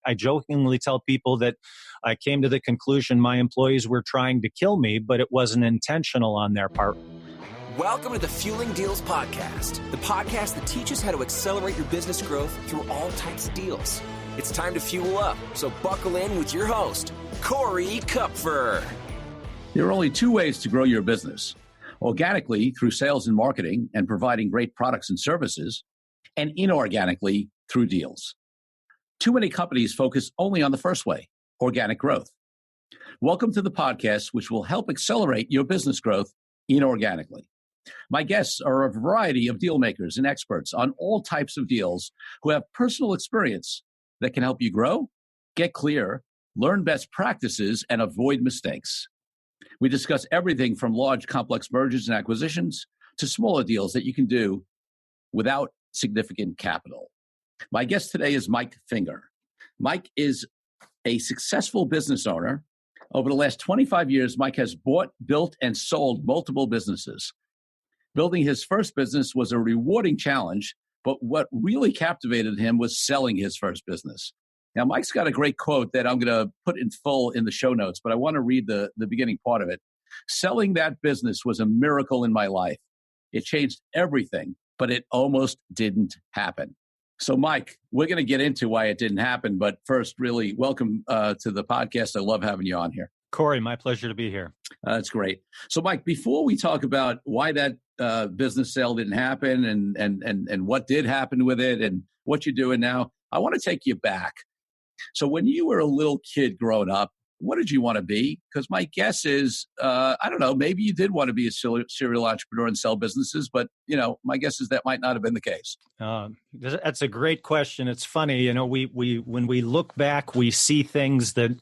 I jokingly tell people that I came to the conclusion my employees were trying to kill me, but it wasn't intentional on their part. Welcome to the Fueling Deals Podcast, the podcast that teaches how to accelerate your business growth through all types of deals. It's time to fuel up, so buckle in with your host, Corey Kupfer. There are only two ways to grow your business: organically through sales and marketing and providing great products and services, and inorganically through deals. Too many companies focus only on the first way, organic growth. Welcome to the podcast, which will help accelerate your business growth inorganically. My guests are a variety of deal makers and experts on all types of deals who have personal experience that can help you grow, get clear, learn best practices, and avoid mistakes. We discuss everything from large, complex mergers and acquisitions to smaller deals that you can do without significant capital. My guest today is Mike Finger. Mike is a successful business owner. Over the last 25 years, Mike has bought, built, and sold multiple businesses. Building his first business was a rewarding challenge, but what really captivated him was selling his first business. Now, Mike's got a great quote that I'm going to put in full in the show notes, but I want to read the beginning part of it. Selling that business was a miracle in my life. It changed everything, but it almost didn't happen. So, Mike, we're going to get into why it didn't happen, but first, really, welcome to the podcast. I love having you on here. Corey, my pleasure to be here. That's great. So, Mike, before we talk about why that business sale didn't happen and what did happen with it and what you're doing now, I want to take you back. So when you were a little kid growing up, what did you want to be? Because my guess is, I don't know, maybe you did want to be a serial entrepreneur and sell businesses, but, my guess is that might not have been the case. That's a great question. It's funny, we when we look back, we see things that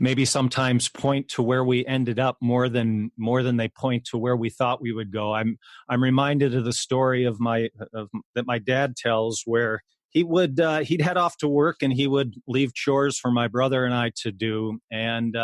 maybe sometimes point to where we ended up more than they point to where we thought we would go. I'm reminded of the story that my dad tells, where he'd head off to work and he would leave chores for my brother and I to do. And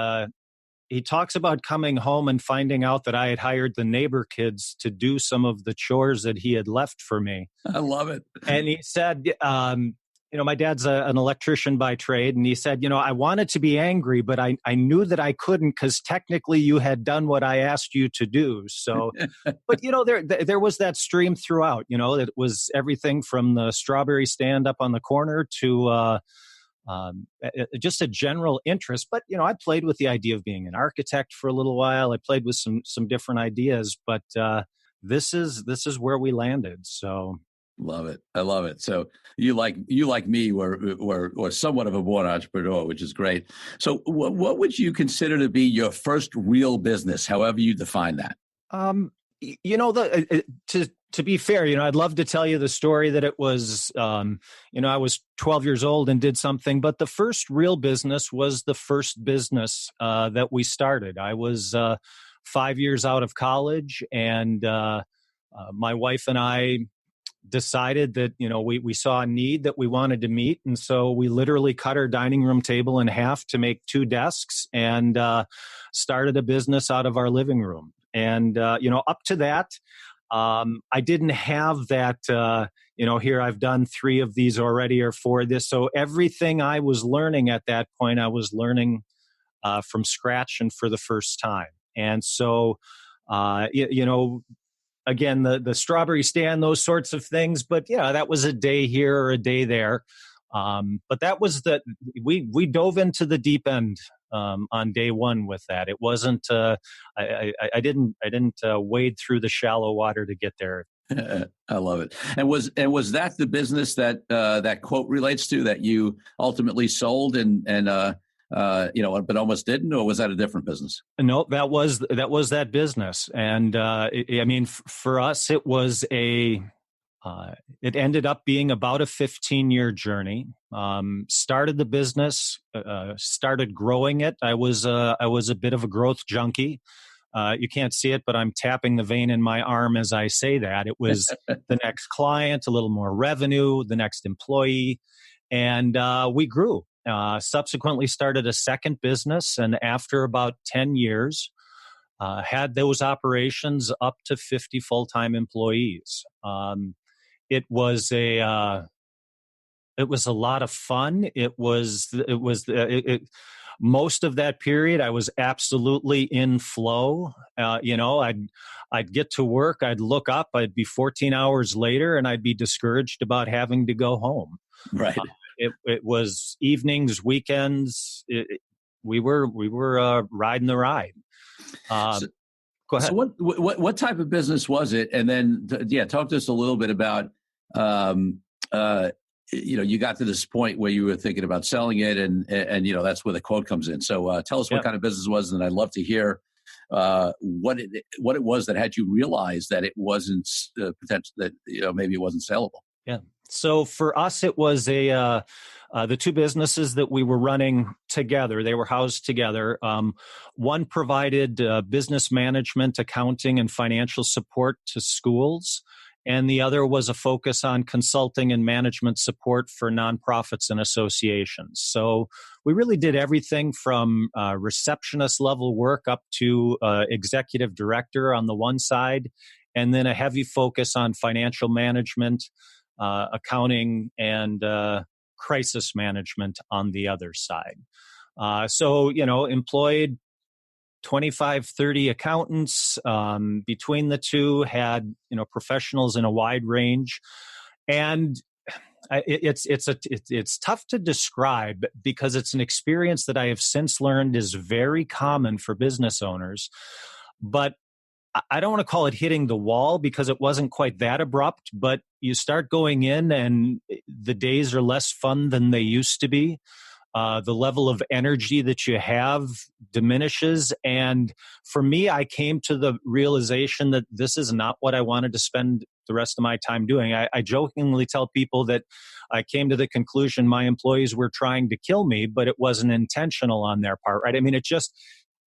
he talks about coming home and finding out that I had hired the neighbor kids to do some of the chores that he had left for me. I love it. And he said, my dad's an electrician by trade. And he said, I wanted to be angry, but I knew that I couldn't because technically you had done what I asked you to do. So, but, there was that stream throughout, it was everything from the strawberry stand up on the corner to just a general interest. But, I played with the idea of being an architect for a little while. I played with some different ideas, but this is where we landed. So. Love it. I love it. So you like me were somewhat of a born entrepreneur, which is great. So what would you consider to be your first real business, however you define that? To be fair, I'd love to tell you the story that it was, I was 12 years old and did something, but the first real business was the first business that we started. I was 5 years out of college, and my wife and I decided that, we saw a need that we wanted to meet. And so we literally cut our dining room table in half to make 2 desks and started a business out of our living room. And, up to that, I didn't have that, here I've done 3 of these already or 4 of this. So everything I was learning at that point, I was learning from scratch and for the first time. And so, again, the strawberry stand, those sorts of things. But yeah, that was a day here or a day there. But that was we dove into the deep end on day one with that. It wasn't, I didn't wade through the shallow water to get there. I love it. And was that the business that that quote relates to, that you ultimately sold but almost didn't, or was that a different business? No, that was that business. And for us, it was it ended up being about a 15-year journey. Started the business, started growing it. I was a bit of a growth junkie. You can't see it, but I'm tapping the vein in my arm as I say that. It was the next client, a little more revenue, the next employee, and we grew. Subsequently started a second business, and after about 10 years, had those operations up to 50 full-time employees. It was It was a lot of fun. Most of that period, I was absolutely in flow. I'd get to work, I'd look up, I'd be 14 hours later, and I'd be discouraged about having to go home. Right. It was evenings, weekends. We were riding the ride. So, Go ahead. so what type of business was it? And then, talk to us a little bit about, you got to this point where you were thinking about selling it, and that's where the quote comes in. So tell us what kind of business it was, and I'd love to hear what it was that had you realize that it wasn't potential, that maybe it wasn't sellable. Yeah. So for us, it was the two businesses that we were running together. They were housed together. One provided business management, accounting, and financial support to schools, and the other was a focus on consulting and management support for nonprofits and associations. So we really did everything from receptionist level work up to executive director on the one side, and then a heavy focus on financial management, accounting, and crisis management on the other side. So employed 25, 30 accountants between the two, had professionals in a wide range, and it's tough to describe because it's an experience that I have since learned is very common for business owners, but I don't want to call it hitting the wall because it wasn't quite that abrupt, but you start going in and the days are less fun than they used to be. The level of energy that you have diminishes. And for me, I came to the realization that this is not what I wanted to spend the rest of my time doing. I jokingly tell people that I came to the conclusion my employees were trying to kill me, but it wasn't intentional on their part, right? I mean, I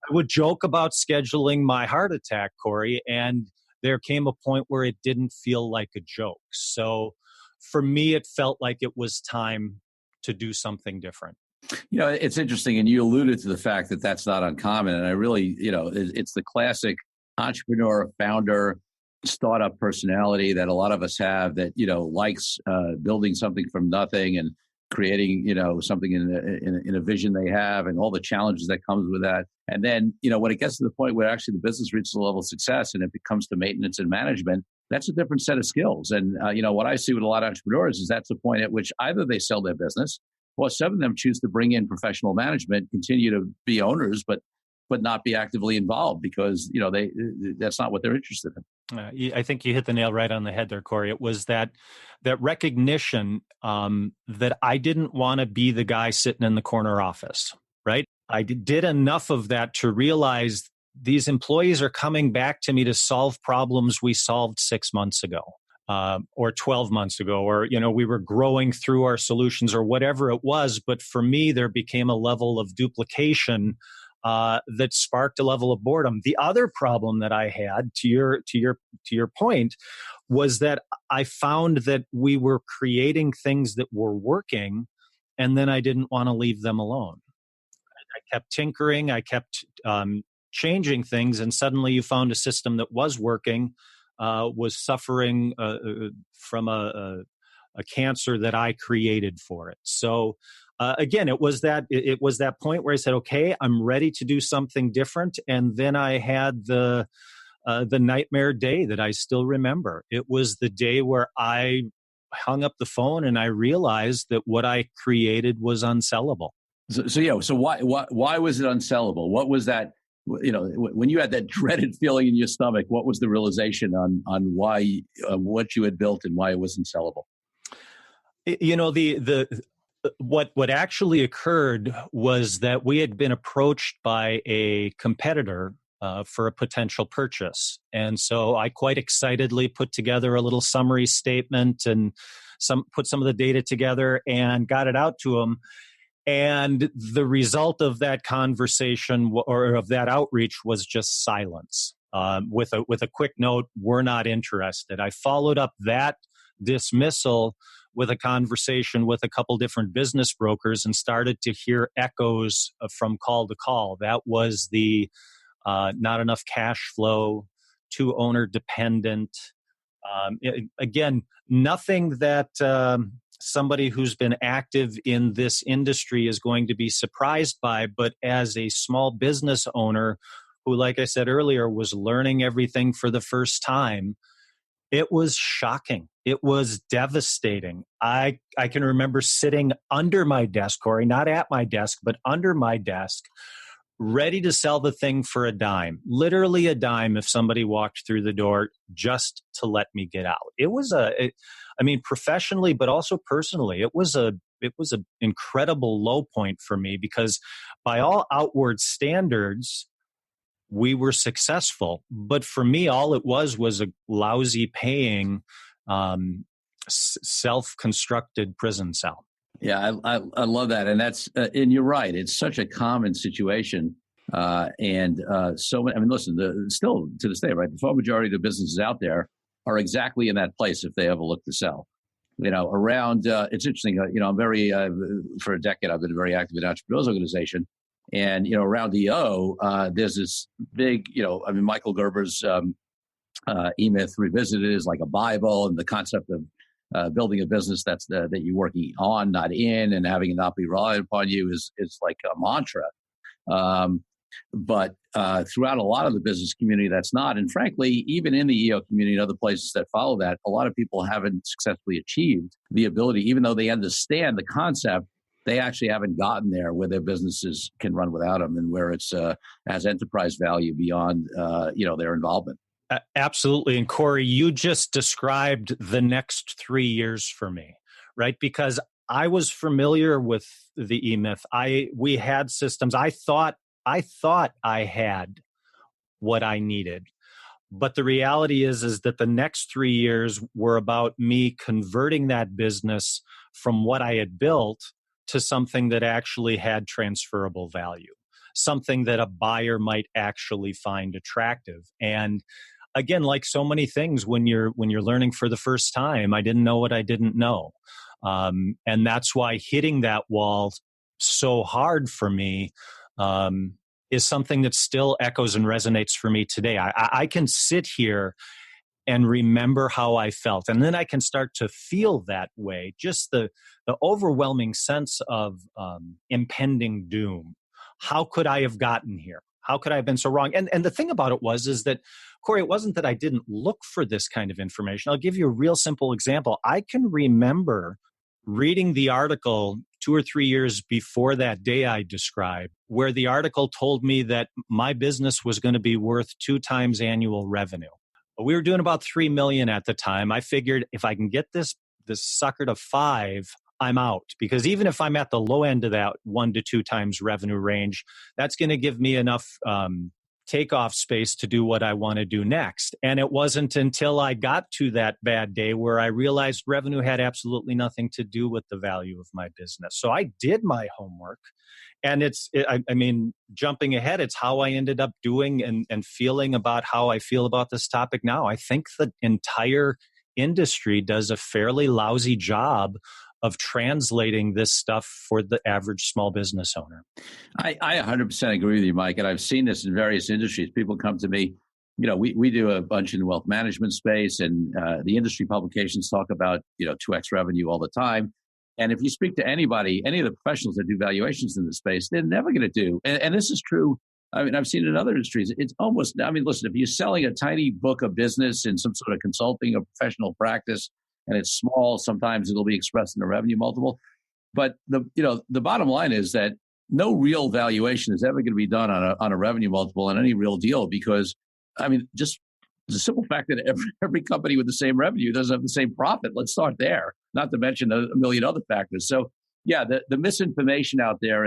would joke about scheduling my heart attack, Corey, and there came a point where it didn't feel like a joke. So for me, it felt like it was time to do something different. It's interesting, and you alluded to the fact that that's not uncommon. And I really, it's the classic entrepreneur, founder, startup personality that a lot of us have that, likes building something from nothing and creating, something in a vision they have and all the challenges that comes with that. And then, when it gets to the point where actually the business reaches a level of success and it comes to maintenance and management, that's a different set of skills. And, what I see with a lot of entrepreneurs is that's the point at which either they sell their business, or some of them choose to bring in professional management, continue to be owners, but not be actively involved because that's not what they're interested in. I think you hit the nail right on the head there, Corey. It was that recognition that I didn't want to be the guy sitting in the corner office, right? I did enough of that to realize these employees are coming back to me to solve problems we solved 6 months ago. Or 12 months ago, or, we were growing through our solutions or whatever it was. But for me, there became a level of duplication that sparked a level of boredom. The other problem that I had, to your point, was that I found that we were creating things that were working, and then I didn't want to leave them alone. I kept tinkering, I kept changing things, and suddenly you found a system that was working, was suffering from a cancer that I created for it. So again, it was that point where I said, "Okay, I'm ready to do something different." And then I had the nightmare day that I still remember. It was the day where I hung up the phone and I realized that what I created was unsellable. So why was it unsellable? What was that? When you had that dreaded feeling in your stomach, what was the realization on why what you had built and why it wasn't sellable? What actually occurred was that we had been approached by a competitor for a potential purchase, and so I quite excitedly put together a little summary statement and put some of the data together and got it out to them. And the result of that conversation or of that outreach was just silence with a quick note, "We're not interested." I followed up that dismissal with a conversation with a couple different business brokers and started to hear echoes from call to call. That was the not enough cash flow, too owner dependent, Again, nothing that somebody who's been active in this industry is going to be surprised by, but as a small business owner who, like I said earlier, was learning everything for the first time, it was shocking. It was devastating. I can remember sitting under my desk, Corey, not at my desk, but under my desk, ready to sell the thing for a dime, literally a dime if somebody walked through the door just to let me get out. It was professionally, but also personally, it was an incredible low point for me because by all outward standards, we were successful. But for me, all it was a lousy paying, self-constructed prison cell. Yeah, I love that, and that's and you're right. It's such a common situation, and so many. I mean, listen, still to this day, right? The far majority of the businesses out there are exactly in that place if they ever look to sell. Around it's interesting. I'm very for a decade I've been very active in the entrepreneurs organization, and around EO, there's this big. Michael Gerber's E-Myth Revisited is like a Bible, and the concept of building a business that you're working on, not in, and having it not be reliant upon you is like a mantra. But throughout a lot of the business community, that's not. And frankly, even in the EO community and other places that follow that, a lot of people haven't successfully achieved the ability, even though they understand the concept, they actually haven't gotten there where their businesses can run without them and where it's has enterprise value beyond their involvement. Absolutely. And Corey, you just described the next 3 years for me, right? Because I was familiar with the E-Myth. We had systems. I thought I had what I needed. But the reality is that the next 3 years were about me converting that business from what I had built to something that actually had transferable value, something that a buyer might actually find attractive. And again, like so many things, when you're learning for the first time, I didn't know what I didn't know, and that's why hitting that wall so hard for me is something that still echoes and resonates for me today. I can sit here and remember how I felt, and then I can start to feel that way. Just the overwhelming sense of impending doom. How could I have gotten here? How could I have been so wrong? And the thing about it is that, Corey, it wasn't that I didn't look for this kind of information. I'll give you a real simple example. I can remember reading the article 2 or 3 years before that day I described, where the article told me that my business was going to be worth 2 times annual revenue. We were doing about 3 million at the time. I figured if I can get this sucker to 5, I'm out, because even if I'm at the low end of that 1 to 2 times revenue range, that's going to give me enough takeoff space to do what I want to do next. And it wasn't until I got to that bad day where I realized revenue had absolutely nothing to do with the value of my business. So I did my homework. And jumping ahead, it's how I ended up doing and feeling about how I feel about this topic now. I think the entire industry does a fairly lousy job of translating this stuff for the average small business owner. I 100% agree with you, Mike. And I've seen this in various industries. People come to me, we do a bunch in the wealth management space, and the industry publications talk about, 2x revenue all the time. And if you speak to anybody, any of the professionals that do valuations in the space, they're never going to do. And this is true. I've seen it in other industries. It's almost, listen, if you're selling a tiny book of business in some sort of consulting or professional practice, and it's small, sometimes it'll be expressed in a revenue multiple. But the bottom line is that no real valuation is ever going to be done on a revenue multiple on any real deal, because just the simple fact that every company with the same revenue doesn't have the same profit. Let's start there. Not to mention a million other factors. So yeah, the misinformation out there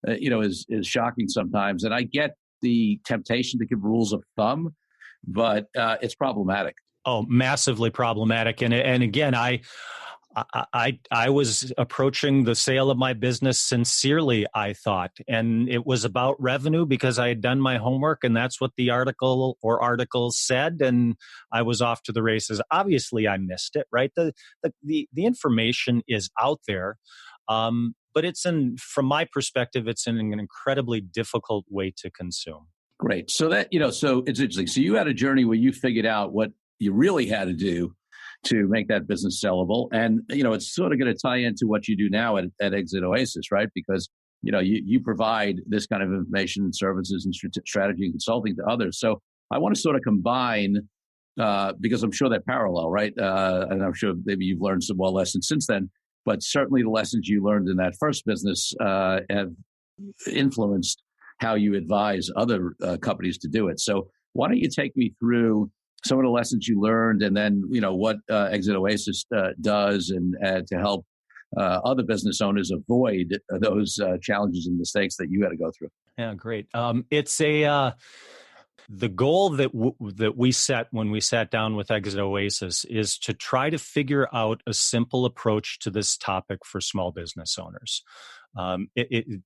is shocking sometimes. And I get the temptation to give rules of thumb, but it's problematic. Oh, massively problematic. And again, I was approaching the sale of my business sincerely, I thought. And it was about revenue because I had done my homework, and that's what the article or articles said. And I was off to the races. Obviously, I missed it, right? The information is out there. But from my perspective, it's in an incredibly difficult way to consume. Great. So so it's interesting. So you had a journey where you figured out what you really had to do to make that business sellable. And, it's sort of going to tie into what you do now at Exit Oasis, right? Because, you provide this kind of information and services and strategy and consulting to others. So I want to sort of combine, because I'm sure they're parallel, right? And I'm sure maybe you've learned some more lessons since then, but certainly the lessons you learned in that first business have influenced how you advise other companies to do it. So why don't you take me through some of the lessons you learned, and then what Exit Oasis does, and to help other business owners avoid those challenges and mistakes that you had to go through. Yeah, great. It's the goal that we set when we sat down with Exit Oasis is to try to figure out a simple approach to this topic for small business owners.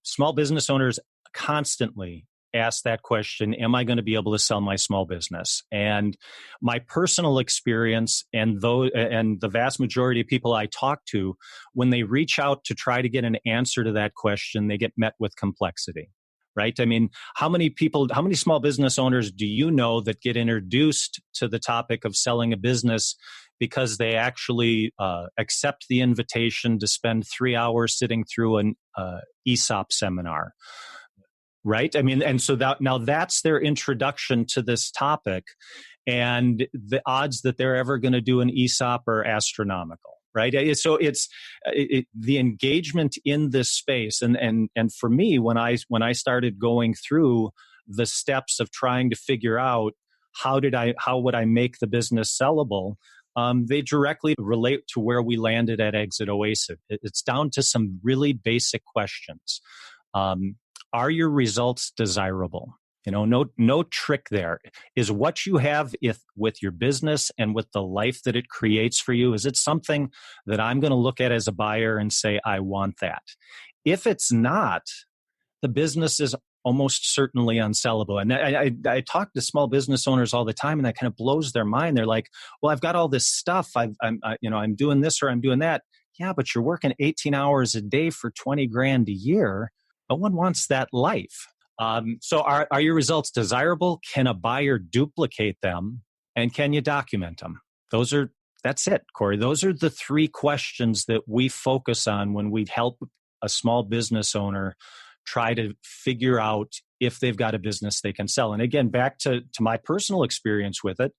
Small business owners constantly ask that question, am I going to be able to sell my small business? And my personal experience and the vast majority of people I talk to, when they reach out to try to get an answer to that question, they get met with complexity. Right? I mean, how many small business owners do you know that get introduced to the topic of selling a business because they actually accept the invitation to spend 3 hours sitting through an ESOP seminar? Right? I mean, and so now that's their introduction to this topic, and the odds that they're ever going to do an ESOP are astronomical. Right. So it's the engagement in this space. And for me, when I started going through the steps of trying to figure out how would I make the business sellable, they directly relate to where we landed at Exit Oasis. It's down to some really basic questions. Are your results desirable? No trick there. Is what you have with your business and with the life that it creates for you, is it something that I'm going to look at as a buyer and say, I want that? If it's not, the business is almost certainly unsellable. And I talk to small business owners all the time, and that kind of blows their mind. They're like, well, I've got all this stuff. I'm doing this or I'm doing that. Yeah, but you're working 18 hours a day for 20 grand a year. No one wants that life. So are your results desirable? Can a buyer duplicate them? And can you document them? That's it, Corey. Those are the three questions that we focus on when we help a small business owner try to figure out if they've got a business they can sell. And again, back to my personal experience with it,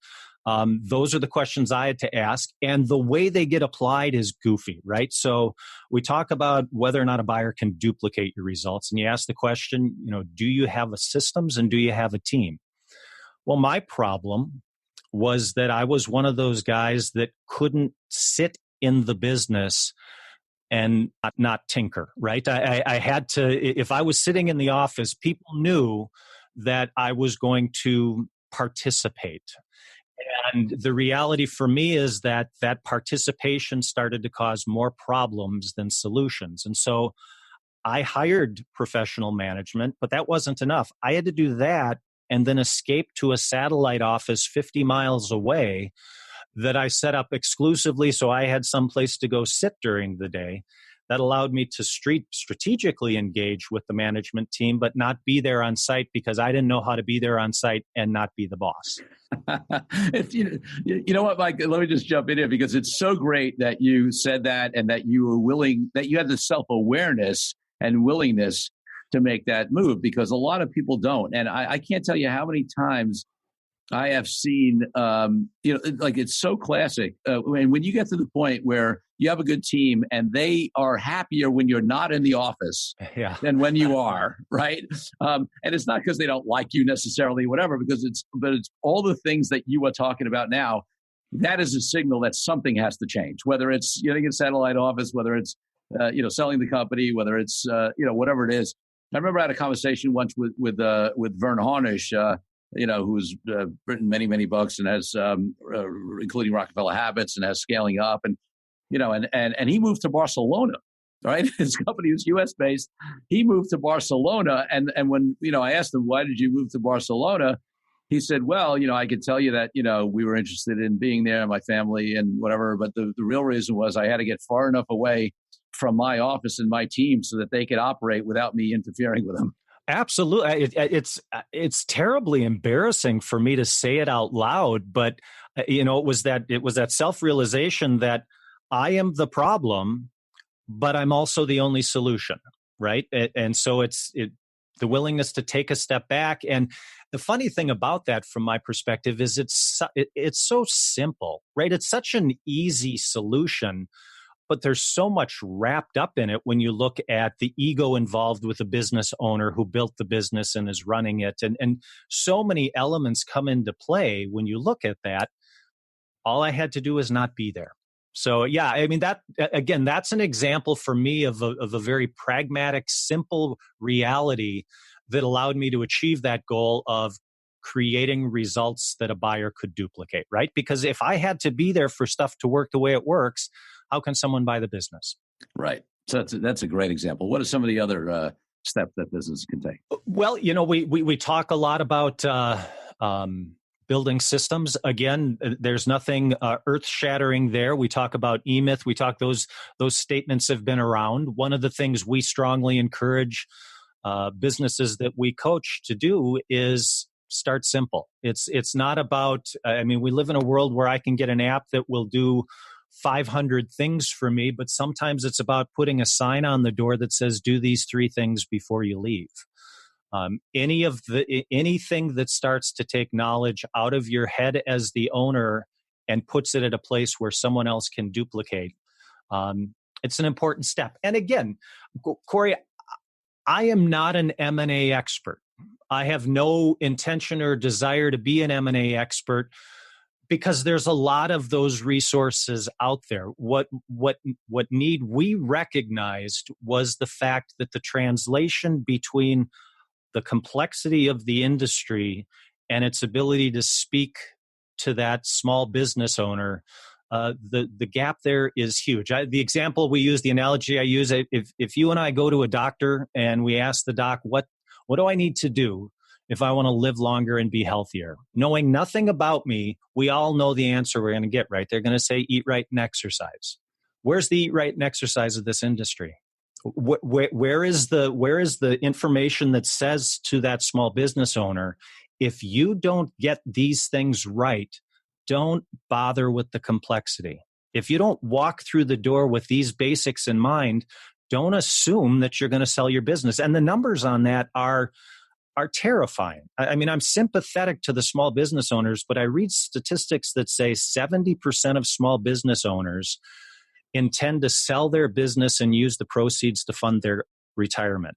those are the questions I had to ask, and the way they get applied is goofy, right? So we talk about whether or not a buyer can duplicate your results, and you ask the question, do you have a systems and do you have a team? Well, my problem was that I was one of those guys that couldn't sit in the business and not tinker, right? I had to, if I was sitting in the office, people knew that I was going to participate. And the reality for me is that participation started to cause more problems than solutions. And so I hired professional management, but that wasn't enough. I had to do that and then escape to a satellite office 50 miles away that I set up exclusively so I had some place to go sit during the day. That allowed me to strategically engage with the management team, but not be there on site because I didn't know how to be there on site and not be the boss. You know what, Mike? Let me just jump in here because it's so great that you said that and that you were willing, that you had the self-awareness and willingness to make that move, because a lot of people don't. And I can't tell you how many times I have seen, like it's so classic. When you get to the point where you have a good team and they are happier when you're not in the office than when you are, right? And it's not because they don't like you necessarily, whatever, but it's all the things that you are talking about now. That is a signal that something has to change, whether it's getting a satellite office, whether it's selling the company, whether it's whatever it is. I remember I had a conversation once with Vern Harnish, who's written many, many books and has, including Rockefeller Habits, and has Scaling Up, and he moved to Barcelona, right? His company was U.S. based. He moved to Barcelona, and when I asked him, why did you move to Barcelona? He said, well, I could tell you that we were interested in being there, my family and whatever, but the real reason was I had to get far enough away from my office and my team so that they could operate without me interfering with them. Absolutely. It's terribly embarrassing for me to say it out loud, but it was that self-realization that I am the problem, but I'm also the only solution, right? And so the willingness to take a step back. And the funny thing about that, from my perspective, is it's so simple, right? It's such an easy solution, but there's so much wrapped up in it when you look at the ego involved with the business owner who built the business and is running it. And so many elements come into play when you look at that. All I had to do is not be there. So yeah, I mean, that again, that's an example for me of a very pragmatic, simple reality that allowed me to achieve that goal of creating results that a buyer could duplicate, right? Because if I had to be there for stuff to work the way it works, how can someone buy the business? Right. So that's a great example. What are some of the other steps that business can take? Well, we talk a lot about building systems. Again, there's nothing earth-shattering there. We talk about E-Myth. We talk those statements have been around. One of the things we strongly encourage businesses that we coach to do is start simple. It's not about. I mean, we live in a world where I can get an app that will do 500 things for me, but sometimes it's about putting a sign on the door that says, "Do these 3 things before you leave." Anything that starts to take knowledge out of your head as the owner and puts it at a place where someone else can duplicate, it's an important step. And again, Corey, I am not an M&A expert. I have no intention or desire to be an M&A expert, because there's a lot of those resources out there. What need we recognized was the fact that the translation between the complexity of the industry and its ability to speak to that small business owner, the gap there is huge. The example we use, the analogy I use, if you and I go to a doctor and we ask the doc, what do I need to do if I want to live longer and be healthier? Knowing nothing about me, we all know the answer we're going to get, right? They're going to say, eat right and exercise. Where's the eat right and exercise of this industry? Where is the information that says to that small business owner, if you don't get these things right, don't bother with the complexity. If you don't walk through the door with these basics in mind, don't assume that you're going to sell your business. And the numbers on that are terrifying. I mean, I'm sympathetic to the small business owners, but I read statistics that say 70% of small business owners intend to sell their business and use the proceeds to fund their retirement.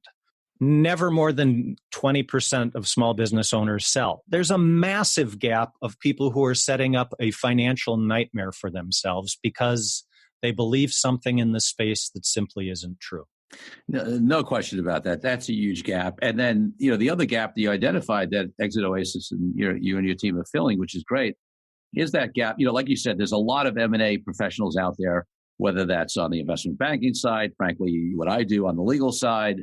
Never more than 20% of small business owners sell. There's a massive gap of people who are setting up a financial nightmare for themselves because they believe something in the space that simply isn't true. No question about that. That's a huge gap. And then, the other gap that you identified that Exit Oasis and you and your team are filling, which is great, is that gap. Like you said, there's a lot of M&A professionals out there, whether that's on the investment banking side, frankly, what I do on the legal side,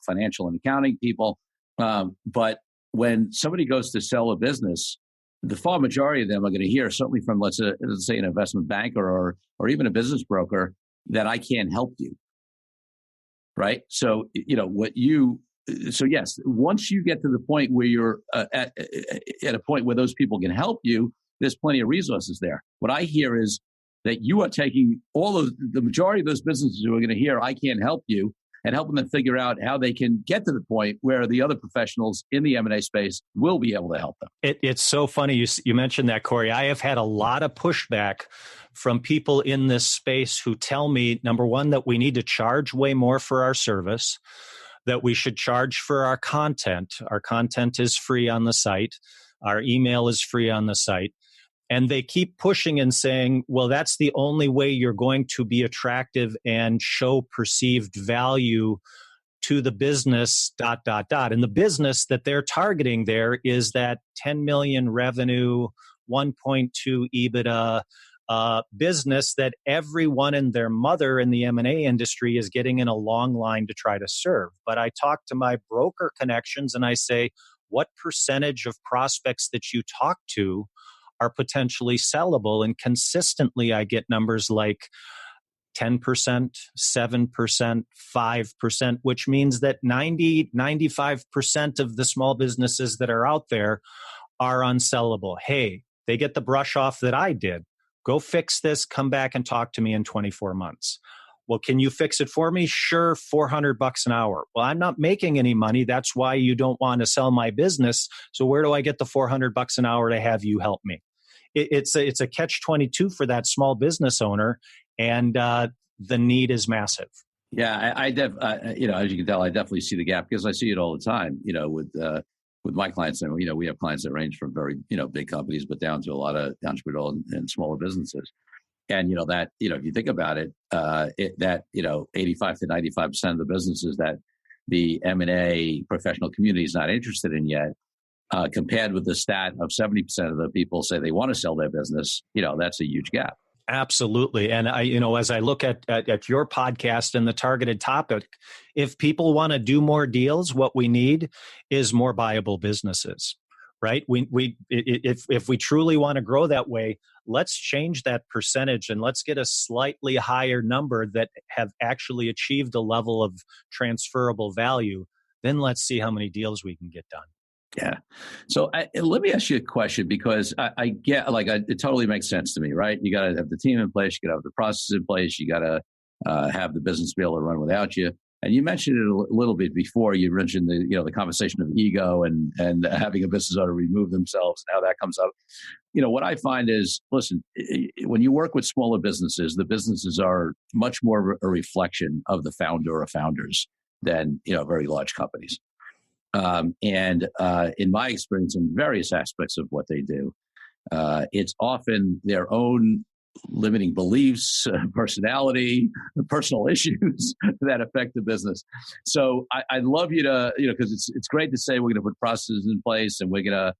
financial and accounting people. But when somebody goes to sell a business, the far majority of them are going to hear, certainly from, let's say, an investment banker or even a business broker, that I can't help you. Right. So, yes, once you get to the point where you're at a point where those people can help you, there's plenty of resources there. What I hear is that you are taking the majority of those businesses who are going to hear, I can't help you, and helping them figure out how they can get to the point where the other professionals in the M&A space will be able to help them. It's so funny you mentioned that, Corey. I have had a lot of pushback from people in this space who tell me, number one, that we need to charge way more for our service, that we should charge for our content. Our content is free on the site. Our email is free on the site. And they keep pushing and saying, well, that's the only way you're going to be attractive and show perceived value to the business, ... And the business that they're targeting there is that 10 million revenue, 1.2 EBITDA business that everyone and their mother in the M&A industry is getting in a long line to try to serve. But I talk to my broker connections and I say, what percentage of prospects that you talk to are potentially sellable? And consistently I get numbers like 10%, 7%, 5%, which means that 95% of the small businesses that are out there are unsellable. Hey, they get the brush off that I did. Go fix this, come back and talk to me in 24 months. Well, can you fix it for me? Sure, $400 an hour. Well, I'm not making any money. That's why you don't want to sell my business. So where do I get the $400 an hour to have you help me? It's a catch-22 for that small business owner, and the need is massive. Yeah, as you can tell, I definitely see the gap because I see it all the time. With my clients, and we have clients that range from very big companies, but down to a lot of entrepreneurial and smaller businesses. And if you think about it, 85 to 95% of the businesses that the M&A professional community is not interested in yet, compared with the stat of 70% of the people say they want to sell their business, that's a huge gap. Absolutely. And as I look at your podcast and the targeted topic, if people want to do more deals, what we need is more viable businesses, right? If we truly want to grow that way, let's change that percentage and let's get a slightly higher number that have actually achieved a level of transferable value. Then let's see how many deals we can get done. Yeah. So let me ask you a question because I get it totally makes sense to me, right? You got to have the team in place. You got to have the process in place. You got to have the business be able to run without you. And you mentioned it a little bit before. You mentioned the conversation of ego and having a business owner remove themselves and how that comes up. What I find is, listen, when you work with smaller businesses, the businesses are much more a reflection of the founder or founders than very large companies. In my experience in various aspects of what they do, it's often their own limiting beliefs, personality, personal issues that affect the business. So I'd love you to, because it's great to say we're going to put processes in place and we're going to,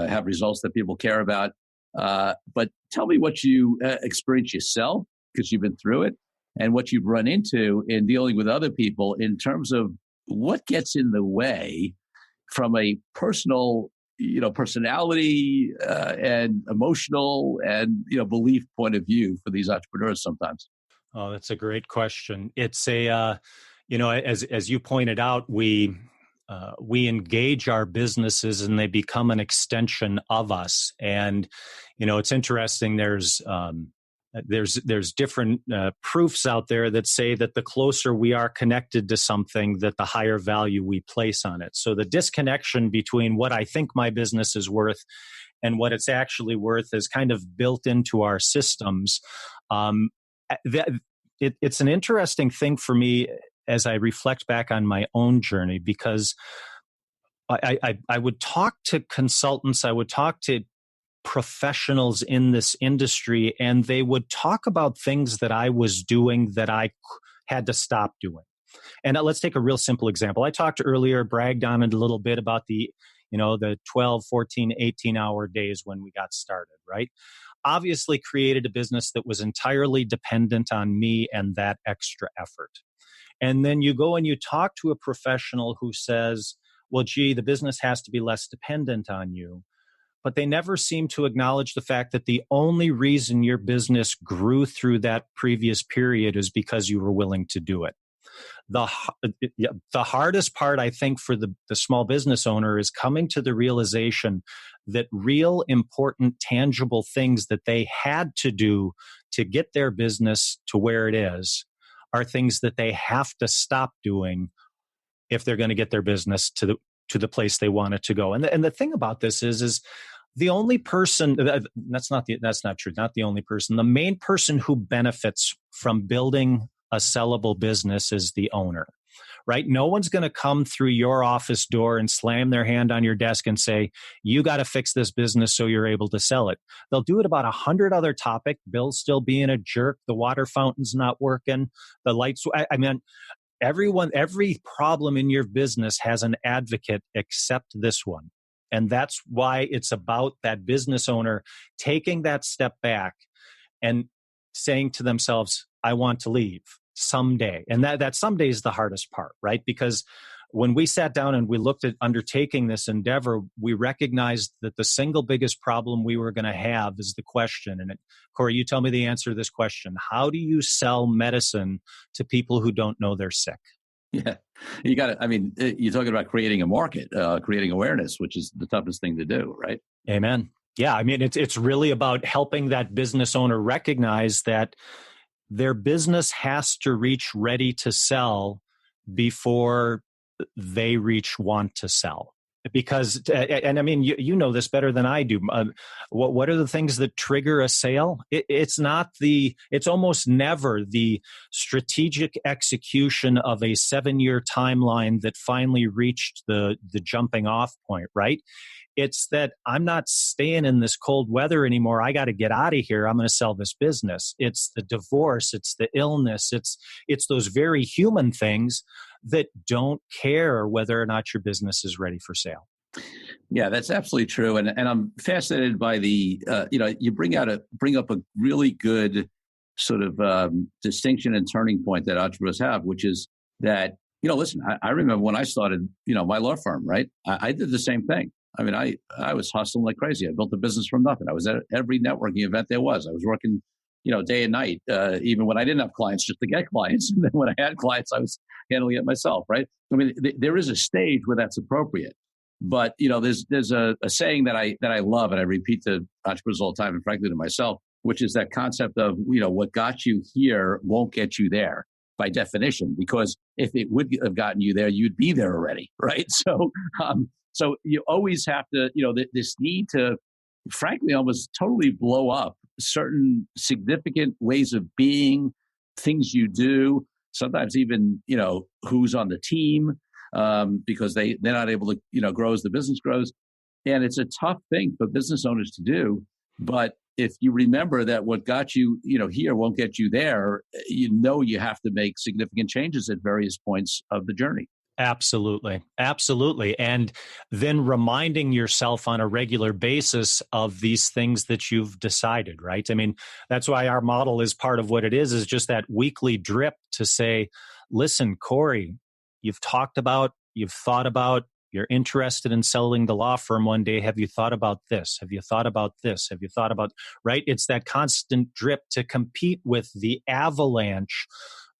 have results that people care about. But tell me what you experience yourself, because you've been through it, and what you've run into in dealing with other people in terms of what gets in the way from a personal, personality and emotional and, belief point of view for these entrepreneurs sometimes? Oh, that's a great question. It's as you pointed out, we engage our businesses and they become an extension of us. And, it's interesting. There's different proofs out there that say that the closer we are connected to something, that the higher value we place on it. So the disconnection between what I think my business is worth and what it's actually worth is kind of built into our systems. It's an interesting thing for me as I reflect back on my own journey, because I would talk to consultants, I would talk to professionals in this industry, and they would talk about things that I was doing that I had to stop doing. And let's take a real simple example. I talked earlier, bragged on it a little bit about the 12, 14, 18-hour days when we got started, right? Obviously created a business that was entirely dependent on me and that extra effort. And then you go and you talk to a professional who says, well, gee, the business has to be less dependent on you. But they never seem to acknowledge the fact that the only reason your business grew through that previous period is because you were willing to do it. The hardest part, I think, for the small business owner is coming to the realization that real important, tangible things that they had to do to get their business to where it is are things that they have to stop doing if they're going to get their business to the place they want it to go. And the thing about this is the only person that's not true. Not the only person. The main person who benefits from building a sellable business is the owner, right? No one's going to come through your office door and slam their hand on your desk and say, you got to fix this business so you're able to sell it. They'll do it about 100 other topics. Bill's still being a jerk. The water fountain's not working. The lights. Every problem in your business has an advocate except this one. And that's why it's about that business owner taking that step back and saying to themselves, I want to leave someday. And that someday is the hardest part, right? Because when we sat down and we looked at undertaking this endeavor, we recognized that the single biggest problem we were going to have is the question. And Corey, you tell me the answer to this question. How do you sell medicine to people who don't know they're sick? Yeah, you got to, I mean, you're talking about creating a market, creating awareness, which is the toughest thing to do, right? Amen. Yeah, I mean, it's really about helping that business owner recognize that their business has to reach ready to sell before they reach want to sell. Because, and I mean, you know this better than I do. What are the things that trigger a sale? It's almost never the strategic execution of a 7-year timeline that finally reached the jumping off point, right? It's that I'm not staying in this cold weather anymore. I got to get out of here. I'm going to sell this business. It's the divorce. It's the illness. It's those very human things that don't care whether or not your business is ready for sale. Yeah, that's absolutely true. And I'm fascinated by the, you bring up a really good sort of distinction and turning point that entrepreneurs have, which is that, listen, I remember when I started, my law firm, right? I did the same thing. I mean, I was hustling like crazy. I built a business from nothing. I was at every networking event there was. I was working, day and night, even when I didn't have clients, just to get clients. And then when I had clients, I was handling it myself, right? I mean, there is a stage where that's appropriate. But, there's a saying that I love, and I repeat to entrepreneurs all the time, and frankly to myself, which is that concept of, what got you here won't get you there by definition, because if it would have gotten you there, you'd be there already, right? So you always have to, this need to, frankly, almost totally blow up certain significant ways of being, things you do, sometimes even, who's on the team, because they're not able to, grow as the business grows. And it's a tough thing for business owners to do. But if you remember that what got you, here won't get you there, you have to make significant changes at various points of the journey. Absolutely. Absolutely. And then reminding yourself on a regular basis of these things that you've decided, right? I mean, that's why our model is part of what it is just that weekly drip to say, listen, Corey, you've thought about, you're interested in selling the law firm one day. Have you thought about this? Have you thought about this? Have you thought about, right? It's that constant drip to compete with the avalanche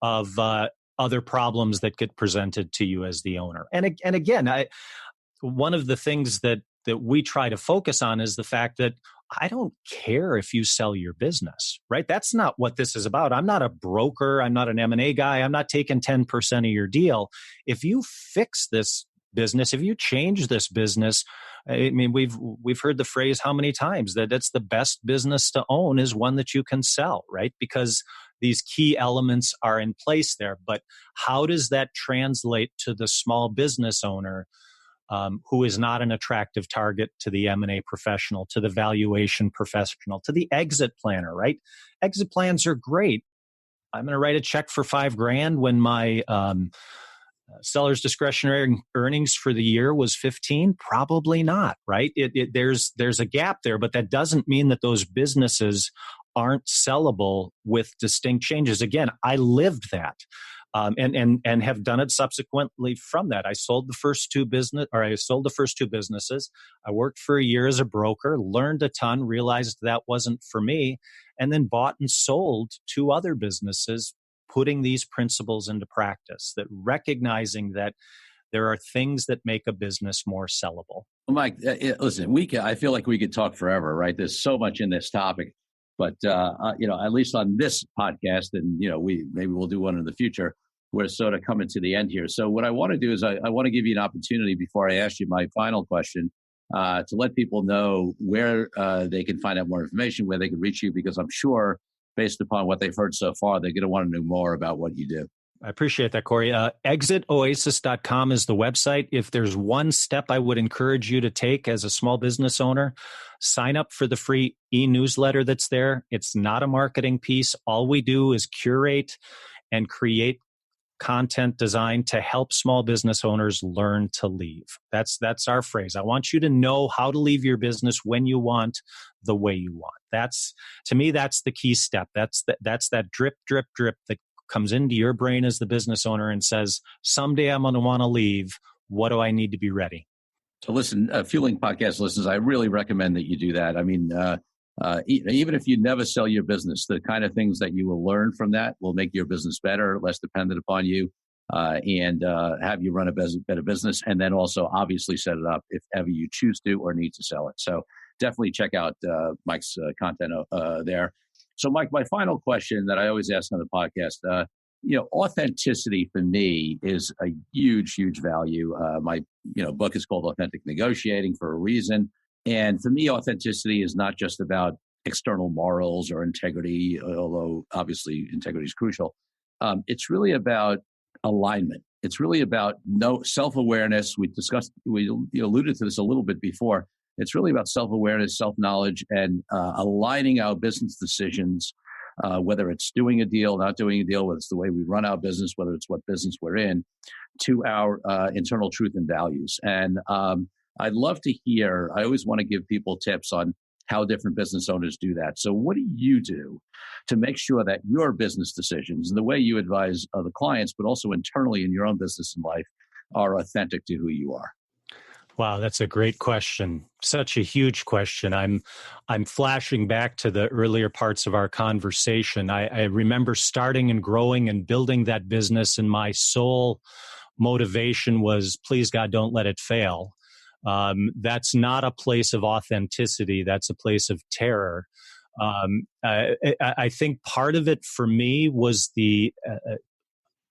of, other problems that get presented to you as the owner. And again, one of the things that we try to focus on is the fact that I don't care if you sell your business, right? That's not what this is about. I'm not a broker. I'm not an M&A guy. I'm not taking 10% of your deal. If you fix this business, if you change this business, I mean, we've heard the phrase how many times that it's the best business to own is one that you can sell, right? Because these key elements are in place there. But how does that translate to the small business owner who is not an attractive target to the M&A professional, to the valuation professional, to the exit planner, right? Exit plans are great. I'm going to write a check for $5,000 when my seller's discretionary earnings for the year was 15. Probably not, right? There's a gap there, but that doesn't mean that those businesses aren't sellable with distinct changes. Again, I lived that. And have done it subsequently from that. I sold the first two businesses. I worked for a year as a broker, learned a ton, realized that wasn't for me, and then bought and sold 2 other businesses, putting these principles into practice, that recognizing that there are things that make a business more sellable. Mike, listen, I feel like we could talk forever, right? There's so much in this topic. But, at least on this podcast, and, maybe we'll do one in the future, we're sort of coming to the end here. So what I want to do is I want to give you an opportunity before I ask you my final question to let people know where they can find out more information, where they can reach you, because I'm sure based upon what they've heard so far, they're going to want to know more about what you do. I appreciate that, Corey. ExitOasis.com is the website. If there's one step I would encourage you to take as a small business owner, sign up for the free e-newsletter that's there. It's not a marketing piece. All we do is curate and create content designed to help small business owners learn to leave. That's our phrase. I want you to know how to leave your business when you want, the way you want. To me, that's the key step. That's that drip, drip, drip that comes into your brain as the business owner and says, someday I'm going to want to leave. What do I need to be ready? So listen, Fueling Podcast listeners, I really recommend that you do that. I mean, even if you never sell your business, the kind of things that you will learn from that will make your business better, less dependent upon you, and have you run a better business, and then also obviously set it up if ever you choose to or need to sell it. So definitely check out Mike's content there. So Mike, my final question that I always ask on the podcast, authenticity for me is a huge, huge value. My book is called Authentic Negotiating for a reason. And for me, authenticity is not just about external morals or integrity, although obviously integrity is crucial. It's really about alignment. It's really about self-awareness. We alluded to this a little bit before. It's really about self-awareness, self-knowledge, and aligning our business decisions, whether it's doing a deal, not doing a deal, whether it's the way we run our business, whether it's what business we're in, to our internal truth and values. And I'd love to hear, I always want to give people tips on how different business owners do that. So what do you do to make sure that your business decisions and the way you advise other clients, but also internally in your own business and life, are authentic to who you are? Wow, that's a great question. Such a huge question. I'm flashing back to the earlier parts of our conversation. I remember starting and growing and building that business, and my sole motivation was, please God, don't let it fail. That's not a place of authenticity. That's a place of terror. I think part of it for me was the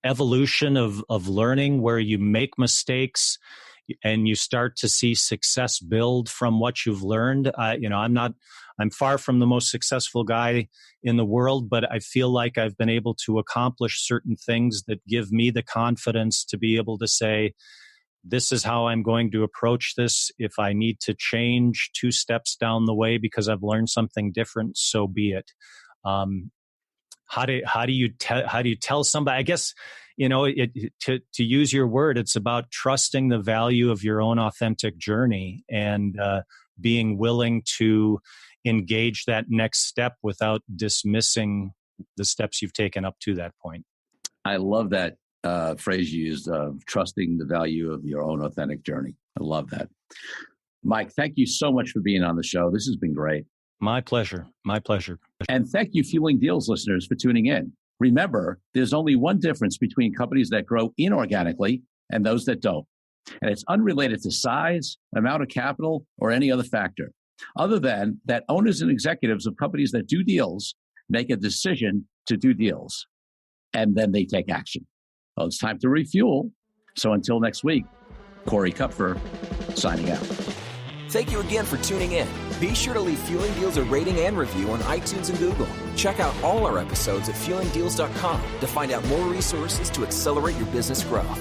evolution of learning, where you make mistakes and you start to see success build from what you've learned. I'm far from the most successful guy in the world, but I feel like I've been able to accomplish certain things that give me the confidence to be able to say, this is how I'm going to approach this. If I need to change 2 steps down the way because I've learned something different, so be it. How do you tell somebody? I guess, to use your word, it's about trusting the value of your own authentic journey and being willing to engage that next step without dismissing the steps you've taken up to that point. I love that phrase you used of trusting the value of your own authentic journey. I love that. Mike, thank you so much for being on the show. This has been great. My pleasure. My pleasure. And thank you, Fueling Deals listeners, for tuning in. Remember, there's only one difference between companies that grow inorganically and those that don't. And it's unrelated to size, amount of capital, or any other factor, other than that owners and executives of companies that do deals make a decision to do deals, and then they take action. Well, it's time to refuel. So until next week, Corey Kupfer signing out. Thank you again for tuning in. Be sure to leave Fueling Deals a rating and review on iTunes and Google. Check out all our episodes at fuelingdeals.com to find out more resources to accelerate your business growth.